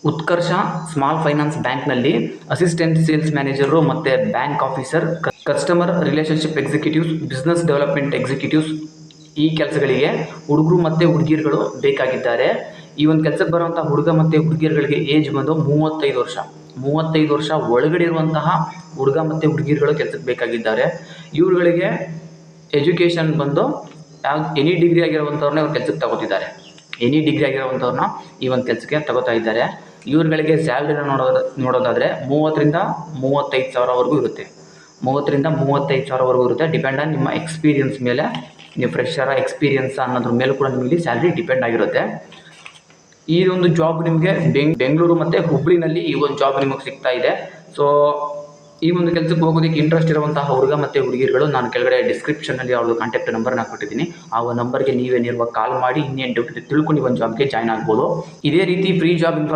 ಉತ್ಕರ್ಷ small finance ಬ್ಯಾಂಕ್ನಲ್ಲಿ assistant sales manager ಮತ್ತು bank officer, customer relationship executives, business development executives ಈ ಕೆಲಸಗಳಿಗೆ ಹುಡುಗರು ಮತ್ತು ಹುಡುಗಿಯರುಗಳು ಬೇಕಾಗಿದ್ದಾರೆ. ಈ ಒಂದು ಕೆಲಸಕ್ಕೆ ಬರುವಂಥ ಹುಡುಗ ಮತ್ತು ಹುಡುಗಿಯರುಗಳಿಗೆ ಏಜ್ ಬಂದು 35 ವರ್ಷ ಒಳಗಡೆ ಇರುವಂತಹ ಹುಡುಗ ಮತ್ತು ಹುಡುಗಿಯರುಗಳು ಕೆಲಸಕ್ಕೆ ಬೇಕಾಗಿದ್ದಾರೆ. ಇವ್ರುಗಳಿಗೆ ಎಜುಕೇಷನ್ ಬಂದು ಎನಿ ಡಿಗ್ರಿ ಆಗಿರುವಂಥವ್ರನ್ನ ಇವ್ರು ಕೆಲಸಕ್ಕೆ ತಗೋತಿದ್ದಾರೆ. ಎನಿ ಡಿಗ್ರಿ ಆಗಿರುವಂಥವ್ರನ್ನ ಈ ಒಂದು ಕೆಲಸಕ್ಕೆ ತಗೋತಾ ಇದ್ದಾರೆ. ಇವ್ರುಗಳಿಗೆ ಸ್ಯಾಲ್ರಿನ ನೋಡೋದಾದರೆ 30 ರಿಂದ 35 ಸಾವಿರವರೆಗೂ ಇರುತ್ತೆ. 30 ರಿಂದ 35 ಸಾವಿರವರೆಗೂ ಇರುತ್ತೆ. ಡಿಪೆಂಡ್ ಆನ್ ನಿಮ್ಮ ಎಕ್ಸ್ಪೀರಿಯನ್ಸ್ ಮೇಲೆ, ನೀವು ಫ್ರೆಶರ ಎಕ್ಸ್ಪೀರಿಯನ್ಸ್ ಅನ್ನೋದ್ರ ಮೇಲೆ ಕೂಡ ನಿಮಗೆ ಸ್ಯಾಲ್ರಿ ಡಿಪೆಂಡ್ ಆಗಿರುತ್ತೆ. ಈ ಒಂದು ಜಾಬ್ ನಿಮಗೆ ಬೆಂಗಳೂರು ಮತ್ತು ಹುಬ್ಳಿನಲ್ಲಿ ಈ ಒಂದು ಜಾಬ್ ನಿಮಗೆ ಸಿಗ್ತಾ ಇದೆ. ಸೊ ಈ ಒಂದು ಕೆಲಸಕ್ಕೆ ಹೋಗೋದಕ್ಕೆ ಇಂಟ್ರೆಸ್ಟ್ ಇರುವಂತಹ ಹುಡುಗ ಮತ್ತು ಹುಡುಗಿಯರುಗಳು ನಾನು ಕೆಳಗಡೆ ಡಿಸ್ಕ್ರಿಪ್ಷನಲ್ಲಿ ಅವ್ರದ್ದು ಕಾಂಟ್ಯಾಕ್ಟ್ ನಂಬರ್ನ ಕೊಟ್ಟಿದ್ದೀನಿ. ಆ ಒಂದು ನಂಬರ್ಗೆ ನೀವೇ ನೇರವಾಗಿ ಕಾಲ್ ಮಾಡಿ ಇನ್ನೇನು ಡೌಟ್ ತಿಳ್ಕೊಂಡು ಈ ಒಂದು ಜಾಬ್ಗೆ ಜಾಯ್ನ್ ಆಗ್ಬೋದು. ಇದೇ ರೀತಿ ಫ್ರೀ ಜಾಬ್